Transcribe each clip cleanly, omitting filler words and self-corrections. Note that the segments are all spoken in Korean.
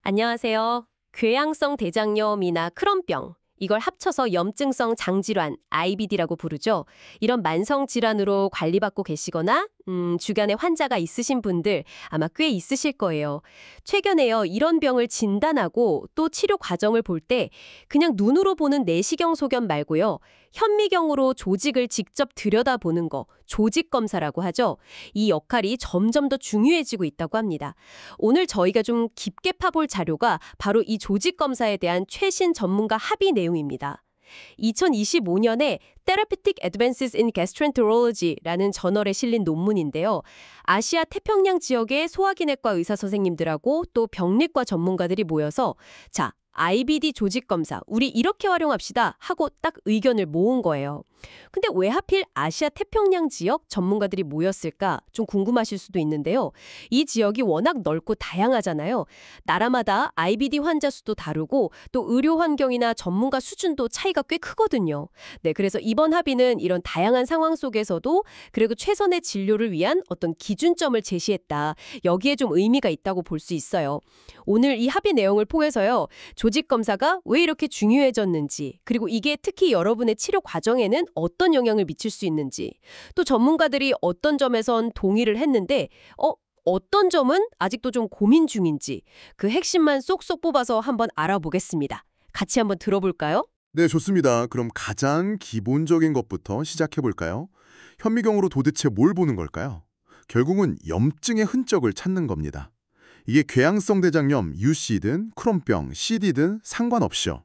안녕하세요. 궤양성 대장염이나 크론병, 이걸 합쳐서 염증성 장질환, IBD라고 부르죠. 이런 만성 질환으로 관리받고 계시거나 주변에 환자가 있으신 분들 아마 꽤 있으실 거예요. 최근에요, 이런 병을 진단하고 또 치료 과정을 볼 때 그냥 눈으로 보는 내시경 소견 말고요. 현미경으로 조직을 직접 들여다보는 거, 조직 검사라고 하죠. 이 역할이 점점 더 중요해지고 있다고 합니다. 오늘 저희가 좀 깊게 파볼 자료가 바로 이 조직 검사에 대한 최신 전문가 합의 내용입니다. 2025년에 Therapeutic Advances in Gastroenterology라는 저널에 실린 논문인데요. 아시아 태평양 지역의 소화기내과 의사 선생님들하고 또 병리과 전문가들이 모여서 IBD 조직 검사, 우리 이렇게 활용합시다 하고 딱 의견을 모은 거예요. 근데 왜 하필 아시아 태평양 지역 전문가들이 모였을까 좀 궁금하실 수도 있는데요. 이 지역이 워낙 넓고 다양하잖아요. 나라마다 IBD 환자 수도 다르고 또 의료 환경이나 전문가 수준도 차이가 꽤 크거든요. 네, 그래서 이번 합의는 이런 다양한 상황 속에서도 그리고 최선의 진료를 위한 어떤 기준점을 제시했다. 여기에 좀 의미가 있다고 볼 수 있어요. 오늘 이 합의 내용을 통해서요. 조직 검사가 왜 이렇게 중요해졌는지, 그리고 이게 특히 여러분의 치료 과정에는 어떤 영향을 미칠 수 있는지, 또 전문가들이 어떤 점에선 동의를 했는데, 어떤 점은 아직도 좀 고민 중인지, 그 핵심만 쏙쏙 뽑아서 한번 알아보겠습니다. 같이 한번 들어볼까요? 네, 좋습니다. 그럼 가장 기본적인 것부터 시작해 볼까요? 현미경으로 도대체 뭘 보는 걸까요? 결국은 염증의 흔적을 찾는 겁니다. 이게 궤양성 대장염, UC든 크론병, CD든 상관없이요.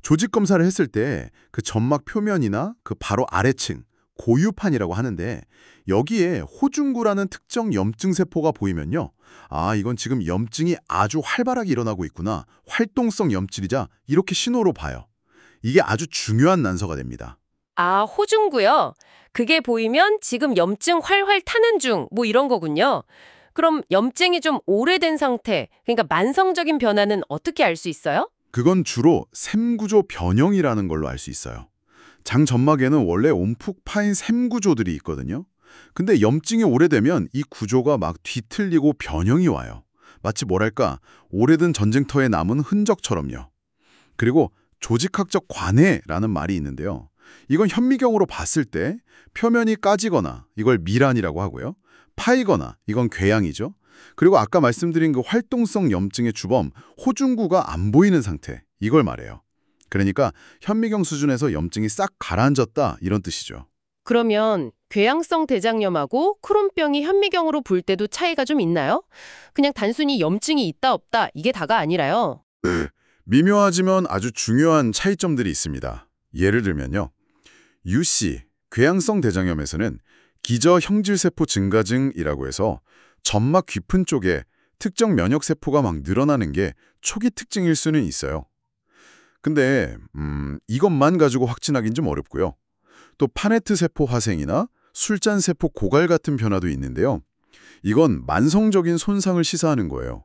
조직 검사를 했을 때 그 점막 표면이나 그 바로 아래층, 고유판이라고 하는데 여기에 호중구라는 특정 염증 세포가 보이면요. 아, 이건 지금 염증이 아주 활발하게 일어나고 있구나. 활동성 염질이자 이렇게 신호로 봐요. 이게 아주 중요한 난서가 됩니다. 아, 호중구요? 그게 보이면 지금 염증 활활 타는 중, 뭐 이런 거군요. 그럼 염증이 좀 오래된 상태, 그러니까 만성적인 변화는 어떻게 알 수 있어요? 그건 주로 샘구조 변형이라는 걸로 알 수 있어요. 장 점막에는 원래 움푹 파인 샘구조들이 있거든요. 근데 염증이 오래되면 이 구조가 막 뒤틀리고 변형이 와요. 마치 뭐랄까 오래된 전쟁터에 남은 흔적처럼요. 그리고 조직학적 관해라는 말이 있는데요. 이건 현미경으로 봤을 때 표면이 까지거나 이걸 미란이라고 하고요. 파이거나 이건 궤양이죠. 그리고 아까 말씀드린 그 활동성 염증의 주범 호중구가 안 보이는 상태, 이걸 말해요. 그러니까 현미경 수준에서 염증이 싹 가라앉았다 이런 뜻이죠. 그러면 궤양성 대장염하고 크론병이 현미경으로 볼 때도 차이가 좀 있나요? 그냥 단순히 염증이 있다 없다 이게 다가 아니라요. 미묘하지만 아주 중요한 차이점들이 있습니다. 예를 들면요. UC, 궤양성 대장염에서는 기저 형질세포 증가증이라고 해서 점막 깊은 쪽에 특정 면역세포가 막 늘어나는 게 초기 특징일 수는 있어요. 근데 이것만 가지고 확진하긴 좀 어렵고요. 또 파네트 세포 화생이나 술잔 세포 고갈 같은 변화도 있는데요. 이건 만성적인 손상을 시사하는 거예요.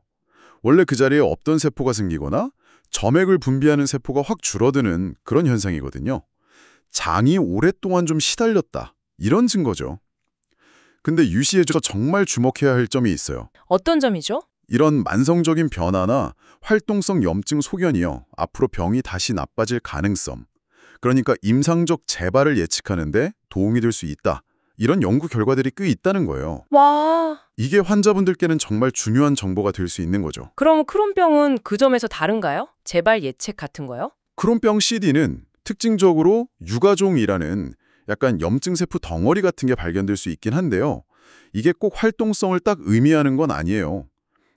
원래 그 자리에 없던 세포가 생기거나 점액을 분비하는 세포가 확 줄어드는 그런 현상이거든요. 장이 오랫동안 좀 시달렸다. 이런 증거죠. 근데 유시에서 정말 주목해야 할 점이 있어요. 어떤 점이죠? 이런 만성적인 변화나 활동성 염증 소견이요. 앞으로 병이 다시 나빠질 가능성. 그러니까 임상적 재발을 예측하는데 도움이 될 수 있다. 이런 연구 결과들이 꽤 있다는 거예요. 와, 이게 환자분들께는 정말 중요한 정보가 될 수 있는 거죠. 그럼 크론병은 그 점에서 다른가요? 재발 예측 같은 거요? 크론병 CD는 특징적으로 유가종이라는 약간 염증세포 덩어리 같은 게 발견될 수 있긴 한데요. 이게 꼭 활동성을 딱 의미하는 건 아니에요.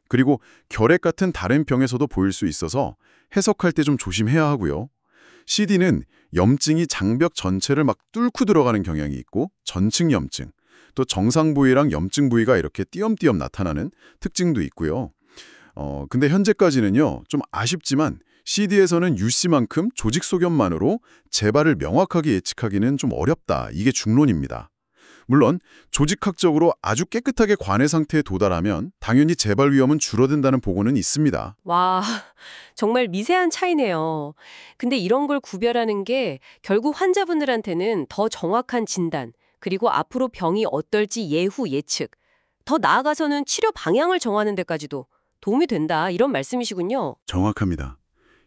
그리고 결핵 같은 다른 병에서도 보일 수 있어서 해석할 때 좀 조심해야 하고요. CD는 염증이 장벽 전체를 막 뚫고 들어가는 경향이 있고 전층 염증, 또 정상 부위랑 염증 부위가 이렇게 띄엄띄엄 나타나는 특징도 있고요. 근데 현재까지는요, 좀 아쉽지만 CD에서는 UC만큼 조직 소견만으로 재발을 명확하게 예측하기는 좀 어렵다. 이게 중론입니다. 물론 조직학적으로 아주 깨끗하게 관해 상태에 도달하면 당연히 재발 위험은 줄어든다는 보고는 있습니다. 와, 정말 미세한 차이네요. 근데 이런 걸 구별하는 게 결국 환자분들한테는 더 정확한 진단, 그리고 앞으로 병이 어떨지 예후 예측, 더 나아가서는 치료 방향을 정하는 데까지도 도움이 된다 이런 말씀이시군요. 정확합니다.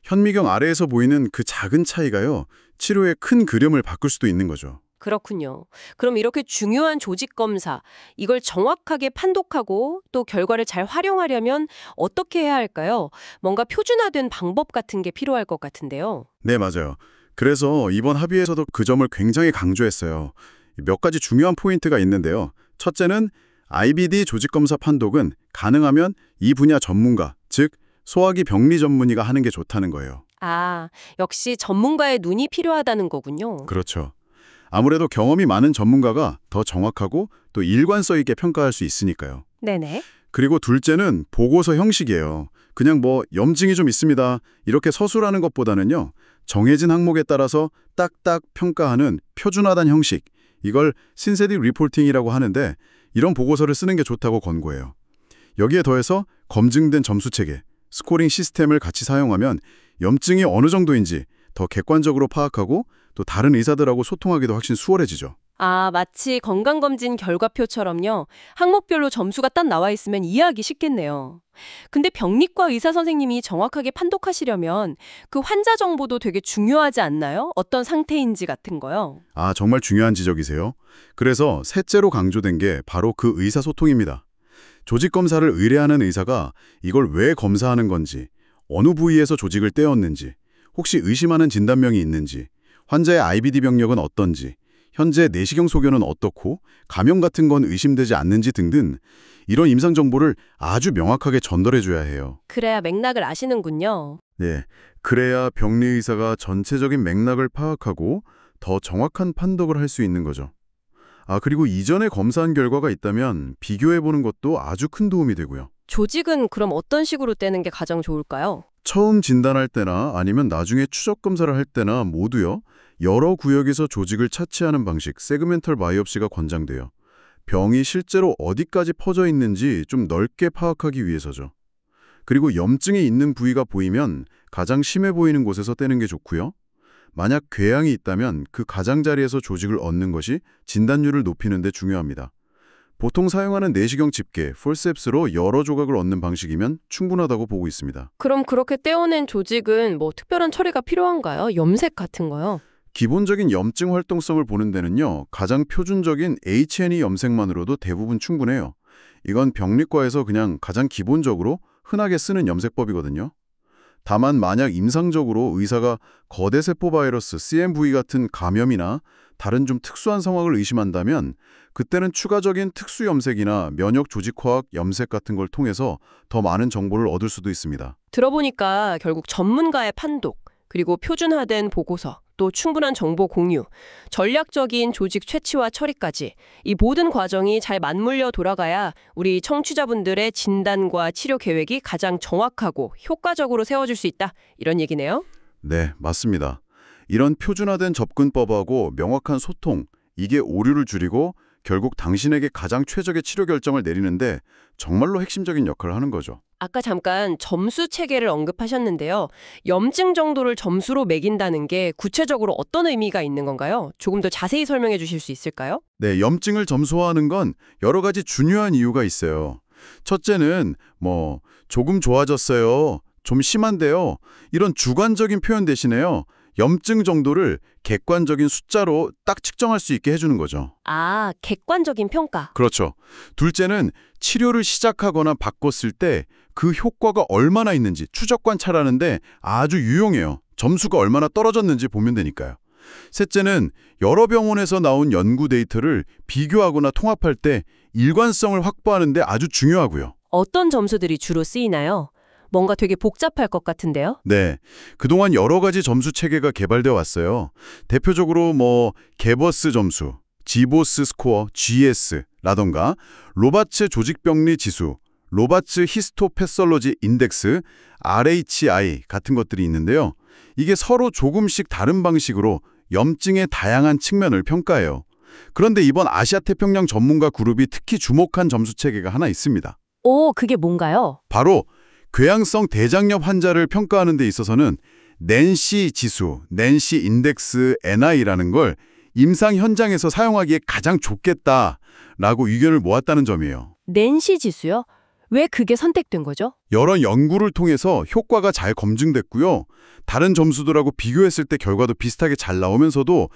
현미경 아래에서 보이는 그 작은 차이가요, 치료의 큰 그림을 바꿀 수도 있는 거죠. 그렇군요. 그럼 이렇게 중요한 조직 검사, 이걸 정확하게 판독하고 또 결과를 잘 활용하려면 어떻게 해야 할까요? 뭔가 표준화된 방법 같은 게 필요할 것 같은데요. 네, 맞아요. 그래서 이번 합의에서도 그 점을 굉장히 강조했어요. 몇 가지 중요한 포인트가 있는데요. 첫째는 IBD 조직검사 판독은 가능하면 이 분야 전문가, 즉 소화기 병리 전문의가 하는 게 좋다는 거예요. 아, 역시 전문가의 눈이 필요하다는 거군요. 그렇죠. 아무래도 경험이 많은 전문가가 더 정확하고 또 일관성 있게 평가할 수 있으니까요. 네네. 그리고 둘째는 보고서 형식이에요. 그냥 뭐 염증이 좀 있습니다, 이렇게 서술하는 것보다는요, 정해진 항목에 따라서 딱딱 평가하는 표준화된 형식, 이걸 신세틱 리포팅이라고 하는데 이런 보고서를 쓰는 게 좋다고 권고해요. 여기에 더해서 검증된 점수 체계, 스코링 시스템을 같이 사용하면 염증이 어느 정도인지 더 객관적으로 파악하고 또 다른 의사들하고 소통하기도 훨씬 수월해지죠. 아, 마치 건강검진 결과표처럼요. 항목별로 점수가 딱 나와 있으면 이해하기 쉽겠네요. 근데 병리과 의사 선생님이 정확하게 판독하시려면 그 환자 정보도 되게 중요하지 않나요? 어떤 상태인지 같은 거요. 아, 정말 중요한 지적이세요. 그래서 셋째로 강조된 게 바로 그 의사소통입니다. 조직검사를 의뢰하는 의사가 이걸 왜 검사하는 건지, 어느 부위에서 조직을 떼었는지, 혹시 의심하는 진단명이 있는지, 환자의 IBD 병력은 어떤지, 현재 내시경 소견은 어떻고 감염 같은 건 의심되지 않는지 등등 이런 임상 정보를 아주 명확하게 전달해줘야 해요. 그래야 맥락을 아시는군요. 네, 그래야 병리 의사가 전체적인 맥락을 파악하고 더 정확한 판독을 할 수 있는 거죠. 아, 그리고 이전에 검사한 결과가 있다면 비교해보는 것도 아주 큰 도움이 되고요. 조직은 그럼 어떤 식으로 떼는 게 가장 좋을까요? 처음 진단할 때나 아니면 나중에 추적 검사를 할 때나 모두요, 여러 구역에서 조직을 차치하는 방식, 세그멘털 바이옵시가 권장돼요. 병이 실제로 어디까지 퍼져 있는지 좀 넓게 파악하기 위해서죠. 그리고 염증이 있는 부위가 보이면 가장 심해 보이는 곳에서 떼는 게 좋고요. 만약 궤양이 있다면 그 가장자리에서 조직을 얻는 것이 진단율을 높이는 데 중요합니다. 보통 사용하는 내시경 집게, 폴셉스로 여러 조각을 얻는 방식이면 충분하다고 보고 있습니다. 그럼 그렇게 떼어낸 조직은 뭐 특별한 처리가 필요한가요? 염색 같은 거요? 기본적인 염증 활동성을 보는 데는요, 가장 표준적인 H&E 염색만으로도 대부분 충분해요. 이건 병리과에서 그냥 가장 기본적으로 흔하게 쓰는 염색법이거든요. 다만 만약 임상적으로 의사가 거대세포 바이러스, CMV 같은 감염이나 다른 좀 특수한 상황을 의심한다면 그때는 추가적인 특수 염색이나 면역 조직화학 염색 같은 걸 통해서 더 많은 정보를 얻을 수도 있습니다. 들어보니까 결국 전문가의 판독, 그리고 표준화된 보고서, 또 충분한 정보 공유, 전략적인 조직 채취와 처리까지 이 모든 과정이 잘 맞물려 돌아가야 우리 청취자분들의 진단과 치료 계획이 가장 정확하고 효과적으로 세워질 수 있다. 이런 얘기네요. 네, 맞습니다. 이런 표준화된 접근법하고 명확한 소통, 이게 오류를 줄이고 결국 당신에게 가장 최적의 치료 결정을 내리는데 정말로 핵심적인 역할을 하는 거죠. 아까 잠깐 점수 체계를 언급하셨는데요. 염증 정도를 점수로 매긴다는 게 구체적으로 어떤 의미가 있는 건가요? 조금 더 자세히 설명해 주실 수 있을까요? 네, 염증을 점수화하는 건 여러 가지 중요한 이유가 있어요. 첫째는 조금 좋아졌어요, 좀 심한데요, 이런 주관적인 표현 대신에요, 염증 정도를 객관적인 숫자로 딱 측정할 수 있게 해주는 거죠. 아, 객관적인 평가. 그렇죠. 둘째는 치료를 시작하거나 바꿨을 때 그 효과가 얼마나 있는지 추적 관찰하는데 아주 유용해요. 점수가 얼마나 떨어졌는지 보면 되니까요. 셋째는 여러 병원에서 나온 연구 데이터를 비교하거나 통합할 때 일관성을 확보하는 데 아주 중요하고요. 어떤 점수들이 주로 쓰이나요? 뭔가 되게 복잡할 것 같은데요? 네, 그동안 여러 가지 점수 체계가 개발되어 왔어요. 대표적으로 게버스 점수, 지보스 스코어, GS라던가 로바츠 조직병리 지수, 로바츠 히스토패설로지 인덱스, RHI 같은 것들이 있는데요. 이게 서로 조금씩 다른 방식으로 염증의 다양한 측면을 평가해요. 그런데 이번 아시아태평양 전문가 그룹이 특히 주목한 점수 체계가 하나 있습니다. 오, 그게 뭔가요? 바로 궤양성 대장염 환자를 평가하는 데 있어서는 낸시 지수, 낸시 인덱스 NI라는 걸 임상 현장에서 사용하기에 가장 좋겠다라고 의견을 모았다는 점이에요. 낸시 지수요? 왜 그게 선택된 거죠? 여러 연구를 통해서 효과가 잘 검증됐고요. 다른 점수들하고 비교했을 때 결과도 비슷하게 잘 나오면서도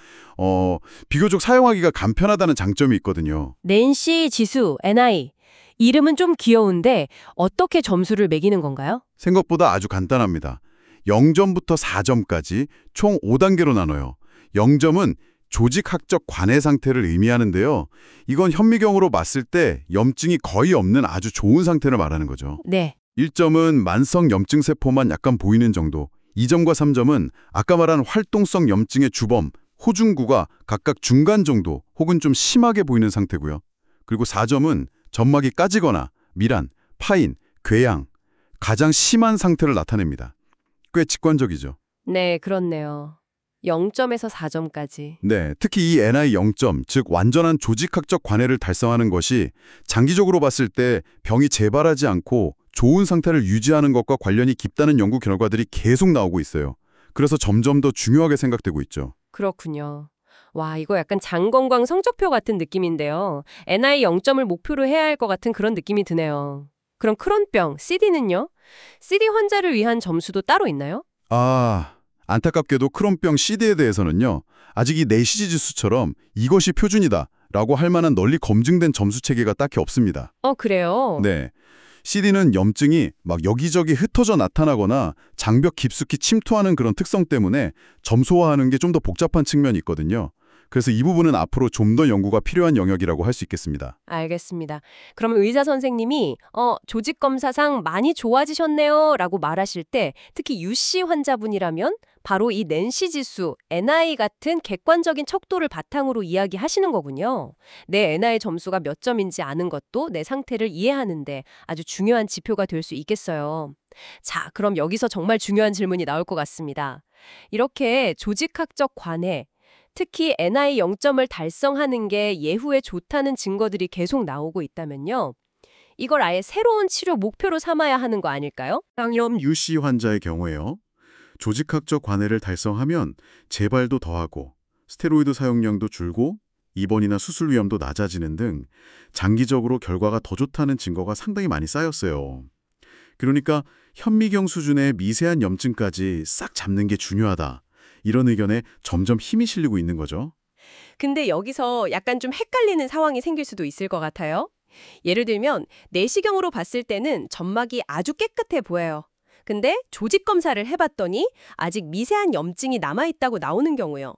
비교적 사용하기가 간편하다는 장점이 있거든요. 낸시 지수, NI. 이름은 좀 귀여운데 어떻게 점수를 매기는 건가요? 생각보다 아주 간단합니다. 0점부터 4점까지 총 5단계로 나눠요. 0점은 조직학적 관해 상태를 의미하는데요. 이건 현미경으로 봤을 때 염증이 거의 없는 아주 좋은 상태를 말하는 거죠. 네. 1점은 만성 염증 세포만 약간 보이는 정도, 2점과 3점은 아까 말한 활동성 염증의 주범, 호중구가 각각 중간 정도 혹은 좀 심하게 보이는 상태고요. 그리고 4점은 점막이 까지거나 미란, 파인, 궤양, 가장 심한 상태를 나타냅니다. 꽤 직관적이죠. 네, 그렇네요. 0점에서 4점까지. 네, 특히 이 NI 0점, 즉 완전한 조직학적 관해를 달성하는 것이 장기적으로 봤을 때 병이 재발하지 않고 좋은 상태를 유지하는 것과 관련이 깊다는 연구 결과들이 계속 나오고 있어요. 그래서 점점 더 중요하게 생각되고 있죠. 그렇군요. 와, 이거 약간 장건강 성적표 같은 느낌인데요. NI 0점을 목표로 해야 할 것 같은 그런 느낌이 드네요. 그럼 크론병, CD는요? CD 환자를 위한 점수도 따로 있나요? 안타깝게도 크론병 CD에 대해서는요. 아직 이 내시지 지수처럼 이것이 표준이다 라고 할 만한 널리 검증된 점수 체계가 딱히 없습니다. 그래요? 네. CD는 염증이 막 여기저기 흩어져 나타나거나 장벽 깊숙이 침투하는 그런 특성 때문에 점수화하는 게 좀 더 복잡한 측면이 있거든요. 그래서 이 부분은 앞으로 좀 더 연구가 필요한 영역이라고 할 수 있겠습니다. 알겠습니다. 그럼 의사 선생님이 조직 검사상 많이 좋아지셨네요 라고 말하실 때 특히 UC 환자분이라면 바로 이 낸시 지수, NI 같은 객관적인 척도를 바탕으로 이야기하시는 거군요. 내 NI 점수가 몇 점인지 아는 것도 내 상태를 이해하는데 아주 중요한 지표가 될 수 있겠어요. 자, 그럼 여기서 정말 중요한 질문이 나올 것 같습니다. 이렇게 조직학적 관해, 특히 NI 0점을 달성하는 게 예후에 좋다는 증거들이 계속 나오고 있다면요. 이걸 아예 새로운 치료 목표로 삼아야 하는 거 아닐까요? 쌍염 UC 환자의 경우에요. 조직학적 관해를 달성하면 재발도 더하고 스테로이드 사용량도 줄고 입원이나 수술 위험도 낮아지는 등 장기적으로 결과가 더 좋다는 증거가 상당히 많이 쌓였어요. 그러니까 현미경 수준의 미세한 염증까지 싹 잡는 게 중요하다. 이런 의견에 점점 힘이 실리고 있는 거죠. 근데 여기서 약간 좀 헷갈리는 상황이 생길 수도 있을 것 같아요. 예를 들면 내시경으로 봤을 때는 점막이 아주 깨끗해 보여요. 근데 조직 검사를 해봤더니 아직 미세한 염증이 남아있다고 나오는 경우요.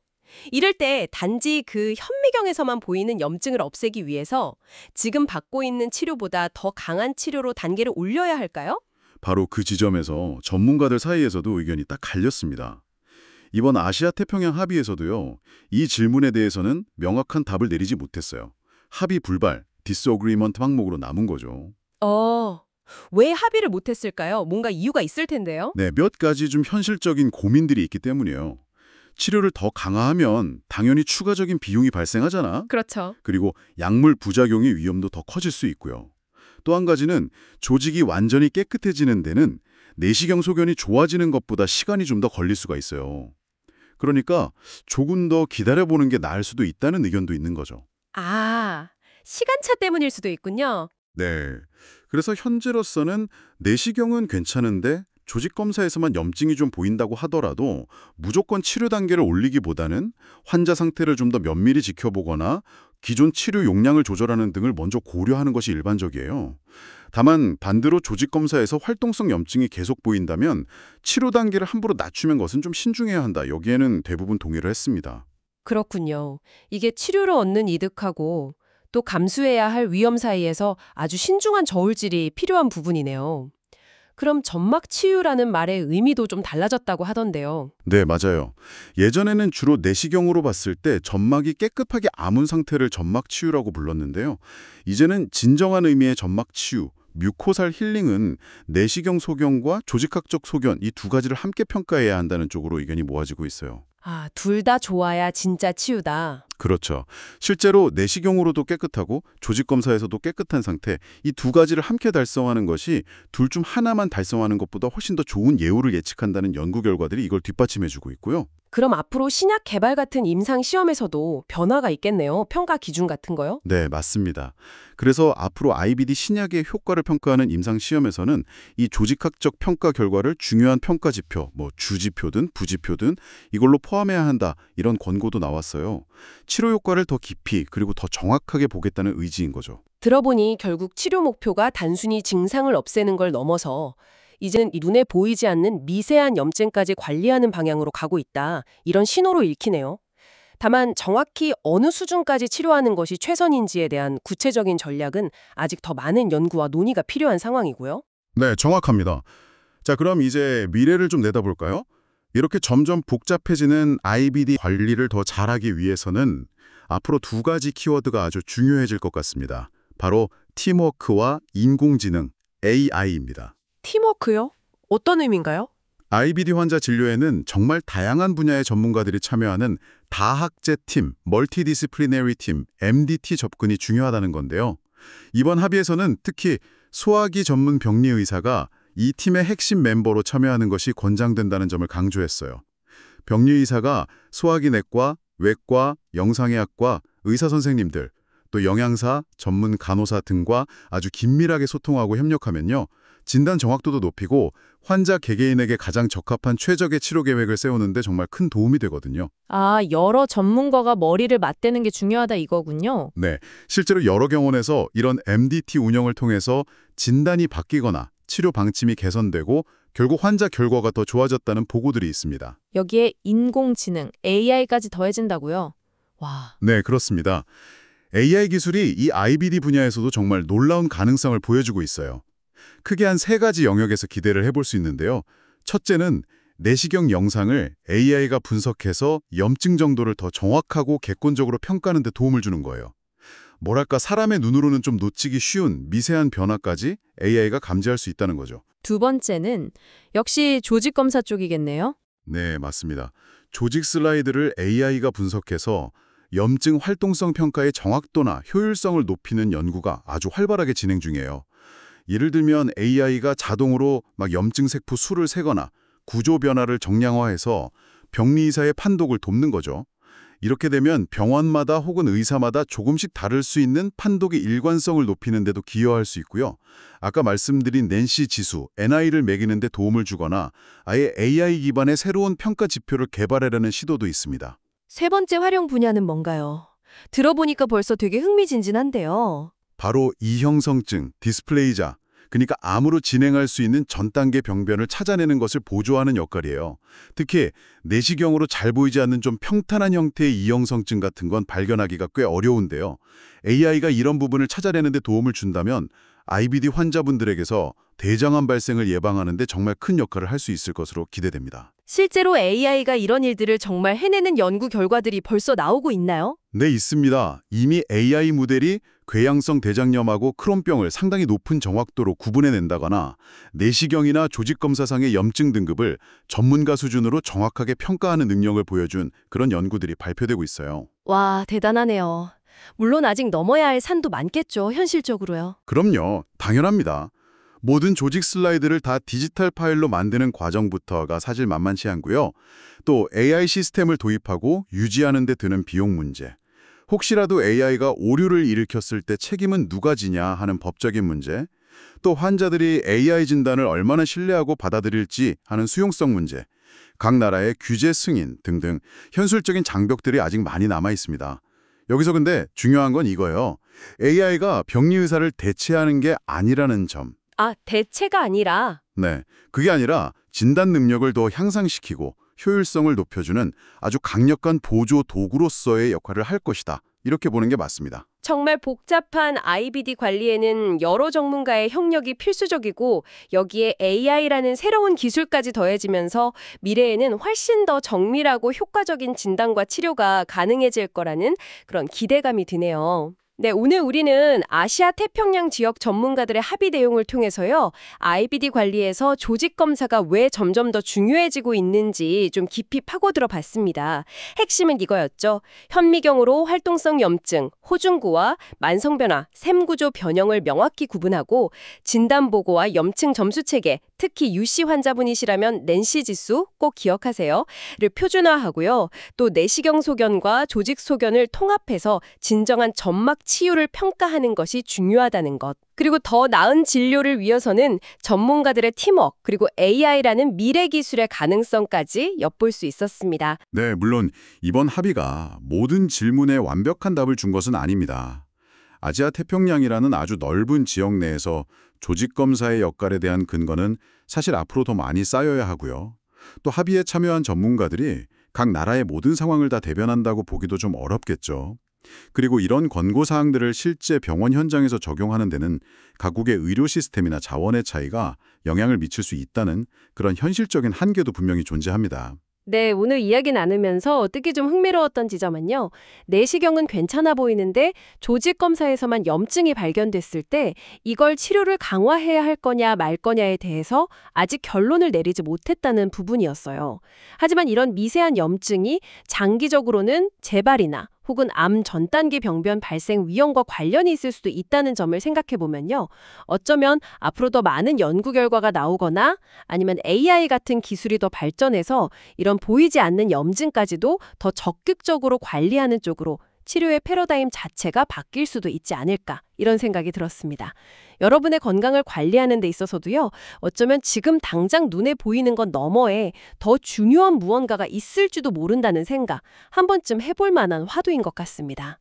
이럴 때 단지 그 현미경에서만 보이는 염증을 없애기 위해서 지금 받고 있는 치료보다 더 강한 치료로 단계를 올려야 할까요? 바로 그 지점에서 전문가들 사이에서도 의견이 딱 갈렸습니다. 이번 아시아 태평양 합의에서도요. 이 질문에 대해서는 명확한 답을 내리지 못했어요. 합의 불발, disagreement 항목으로 남은 거죠. 왜 합의를 못했을까요? 뭔가 이유가 있을 텐데요. 네, 몇 가지 좀 현실적인 고민들이 있기 때문이에요. 치료를 더 강화하면 당연히 추가적인 비용이 발생하잖아. 그렇죠. 그리고 약물 부작용의 위험도 더 커질 수 있고요. 또 한 가지는 조직이 완전히 깨끗해지는 데는 내시경 소견이 좋아지는 것보다 시간이 좀 더 걸릴 수가 있어요. 그러니까 조금 더 기다려보는 게 나을 수도 있다는 의견도 있는 거죠. 시간차 때문일 수도 있군요. 네. 그래서 현재로서는 내시경은 괜찮은데 조직검사에서만 염증이 좀 보인다고 하더라도 무조건 치료 단계를 올리기보다는 환자 상태를 좀 더 면밀히 지켜보거나 기존 치료 용량을 조절하는 등을 먼저 고려하는 것이 일반적이에요. 다만 반대로 조직검사에서 활동성 염증이 계속 보인다면 치료 단계를 함부로 낮추는 것은 좀 신중해야 한다. 여기에는 대부분 동의를 했습니다. 그렇군요. 이게 치료로 얻는 이득하고 또 감수해야 할 위험 사이에서 아주 신중한 저울질이 필요한 부분이네요. 그럼 점막 치유라는 말의 의미도 좀 달라졌다고 하던데요. 네, 맞아요. 예전에는 주로 내시경으로 봤을 때 점막이 깨끗하게 아문 상태를 점막 치유라고 불렀는데요. 이제는 진정한 의미의 점막 치유, 뮤코살 힐링은 내시경 소견과 조직학적 소견 이 두 가지를 함께 평가해야 한다는 쪽으로 의견이 모아지고 있어요. 둘 다 좋아야 진짜 치유다. 그렇죠. 실제로 내시경으로도 깨끗하고 조직 검사에서도 깨끗한 상태, 이 두 가지를 함께 달성하는 것이 둘 중 하나만 달성하는 것보다 훨씬 더 좋은 예후를 예측한다는 연구 결과들이 이걸 뒷받침해주고 있고요. 그럼 앞으로 신약 개발 같은 임상 시험에서도 변화가 있겠네요. 평가 기준 같은 거요? 네, 맞습니다. 그래서 앞으로 IBD 신약의 효과를 평가하는 임상 시험에서는 이 조직학적 평가 결과를 중요한 평가 지표, 뭐 주지표든 부지표든 이걸로 포함해야 한다, 이런 권고도 나왔어요. 치료 효과를 더 깊이 그리고 더 정확하게 보겠다는 의지인 거죠. 들어보니 결국 치료 목표가 단순히 증상을 없애는 걸 넘어서 이제는 이 눈에 보이지 않는 미세한 염증까지 관리하는 방향으로 가고 있다. 이런 신호로 읽히네요. 다만 정확히 어느 수준까지 치료하는 것이 최선인지에 대한 구체적인 전략은 아직 더 많은 연구와 논의가 필요한 상황이고요. 네, 정확합니다. 자, 그럼 이제 미래를 좀 내다볼까요? 이렇게 점점 복잡해지는 IBD 관리를 더 잘하기 위해서는 앞으로 두 가지 키워드가 아주 중요해질 것 같습니다. 바로 팀워크와 인공지능, AI입니다. 팀워크요? 어떤 의미인가요? IBD 환자 진료에는 정말 다양한 분야의 전문가들이 참여하는 다학제 팀, 멀티디시플리너리 팀, MDT 접근이 중요하다는 건데요. 이번 합의에서는 특히 소화기 전문 병리 의사가 이 팀의 핵심 멤버로 참여하는 것이 권장된다는 점을 강조했어요. 병리 의사가 소화기 내과, 외과, 영상의학과, 의사 선생님들, 또 영양사, 전문 간호사 등과 아주 긴밀하게 소통하고 협력하면요, 진단 정확도도 높이고 환자 개개인에게 가장 적합한 최적의 치료 계획을 세우는 데 정말 큰 도움이 되거든요. 아, 여러 전문가가 머리를 맞대는 게 중요하다 이거군요. 네, 실제로 여러 병원에서 이런 MDT 운영을 통해서 진단이 바뀌거나 치료 방침이 개선되고 결국 환자 결과가 더 좋아졌다는 보고들이 있습니다. 여기에 인공지능, AI까지 더해진다고요? 와, 네, 그렇습니다. AI 기술이 이 IBD 분야에서도 정말 놀라운 가능성을 보여주고 있어요. 크게 한 세 가지 영역에서 기대를 해볼 수 있는데요. 첫째는 내시경 영상을 AI가 분석해서 염증 정도를 더 정확하고 객관적으로 평가하는 데 도움을 주는 거예요. 뭐랄까 사람의 눈으로는 좀 놓치기 쉬운 미세한 변화까지 AI가 감지할 수 있다는 거죠. 두 번째는 역시 조직검사 쪽이겠네요. 네, 맞습니다. 조직 슬라이드를 AI가 분석해서 염증 활동성 평가의 정확도나 효율성을 높이는 연구가 아주 활발하게 진행 중이에요. 예를 들면 AI가 자동으로 염증 세포 수를 세거나 구조 변화를 정량화해서 병리의사의 판독을 돕는 거죠. 이렇게 되면 병원마다 혹은 의사마다 조금씩 다를 수 있는 판독의 일관성을 높이는 데도 기여할 수 있고요. 아까 말씀드린 낸시 지수, NI를 매기는 데 도움을 주거나 아예 AI 기반의 새로운 평가 지표를 개발하려는 시도도 있습니다. 세 번째 활용 분야는 뭔가요? 들어보니까 벌써 되게 흥미진진한데요. 바로 이형성증, 디스플레이자, 그러니까 암으로 진행할 수 있는 전 단계 병변을 찾아내는 것을 보조하는 역할이에요. 특히 내시경으로 잘 보이지 않는 좀 평탄한 형태의 이형성증 같은 건 발견하기가 꽤 어려운데요. AI가 이런 부분을 찾아내는 데 도움을 준다면 IBD 환자분들에게서 대장암 발생을 예방하는 데 정말 큰 역할을 할 수 있을 것으로 기대됩니다. 실제로 AI가 이런 일들을 정말 해내는 연구 결과들이 벌써 나오고 있나요? 네, 있습니다. 이미 AI 모델이 궤양성 대장염하고 크론병을 상당히 높은 정확도로 구분해낸다거나 내시경이나 조직검사상의 염증 등급을 전문가 수준으로 정확하게 평가하는 능력을 보여준 그런 연구들이 발표되고 있어요. 와, 대단하네요. 물론 아직 넘어야 할 산도 많겠죠, 현실적으로요. 그럼요. 당연합니다. 모든 조직 슬라이드를 다 디지털 파일로 만드는 과정부터가 사실 만만치 않고요. 또 AI 시스템을 도입하고 유지하는 데 드는 비용 문제, 혹시라도 AI가 오류를 일으켰을 때 책임은 누가 지냐 하는 법적인 문제, 또 환자들이 AI 진단을 얼마나 신뢰하고 받아들일지 하는 수용성 문제, 각 나라의 규제 승인 등등 현실적인 장벽들이 아직 많이 남아 있습니다. 여기서 근데 중요한 건 이거예요. AI가 병리 의사를 대체하는 게 아니라는 점. 아, 대체가 아니라 네, 그게 아니라 진단 능력을 더 향상시키고 효율성을 높여주는 아주 강력한 보조 도구로서의 역할을 할 것이다. 이렇게 보는 게 맞습니다. 정말 복잡한 IBD 관리에는 여러 전문가의 협력이 필수적이고 여기에 AI라는 새로운 기술까지 더해지면서 미래에는 훨씬 더 정밀하고 효과적인 진단과 치료가 가능해질 거라는 그런 기대감이 드네요. 네, 오늘 우리는 아시아 태평양 지역 전문가들의 합의 내용을 통해서요, IBD 관리에서 조직 검사가 왜 점점 더 중요해지고 있는지 좀 깊이 파고들어 봤습니다. 핵심은 이거였죠. 현미경으로 활동성 염증, 호중구와 만성변화, 샘구조 변형을 명확히 구분하고 진단보고와 염증 점수체계, 특히 UC 환자분이시라면 낸시 지수 꼭 기억하세요. 를 표준화하고요. 또 내시경 소견과 조직 소견을 통합해서 진정한 점막 치유를 평가하는 것이 중요하다는 것. 그리고 더 나은 진료를 위해서는 전문가들의 팀워크 그리고 AI라는 미래 기술의 가능성까지 엿볼 수 있었습니다. 네, 물론 이번 합의가 모든 질문에 완벽한 답을 준 것은 아닙니다. 아시아 태평양이라는 아주 넓은 지역 내에서 조직 검사의 역할에 대한 근거는 사실 앞으로 더 많이 쌓여야 하고요. 또 합의에 참여한 전문가들이 각 나라의 모든 상황을 다 대변한다고 보기도 좀 어렵겠죠. 그리고 이런 권고사항들을 실제 병원 현장에서 적용하는 데는 각국의 의료 시스템이나 자원의 차이가 영향을 미칠 수 있다는 그런 현실적인 한계도 분명히 존재합니다. 네, 오늘 이야기 나누면서 특히 좀 흥미로웠던 지점은요. 내시경은 괜찮아 보이는데 조직 검사에서만 염증이 발견됐을 때 이걸 치료를 강화해야 할 거냐 말 거냐에 대해서 아직 결론을 내리지 못했다는 부분이었어요. 하지만 이런 미세한 염증이 장기적으로는 재발이나 혹은 암 전 단계 병변 발생 위험과 관련이 있을 수도 있다는 점을 생각해 보면요. 어쩌면 앞으로 더 많은 연구 결과가 나오거나 아니면 AI 같은 기술이 더 발전해서 이런 보이지 않는 염증까지도 더 적극적으로 관리하는 쪽으로 치료의 패러다임 자체가 바뀔 수도 있지 않을까 이런 생각이 들었습니다. 여러분의 건강을 관리하는 데 있어서도요. 어쩌면 지금 당장 눈에 보이는 것 너머에 더 중요한 무언가가 있을지도 모른다는 생각 한 번쯤 해볼 만한 화두인 것 같습니다.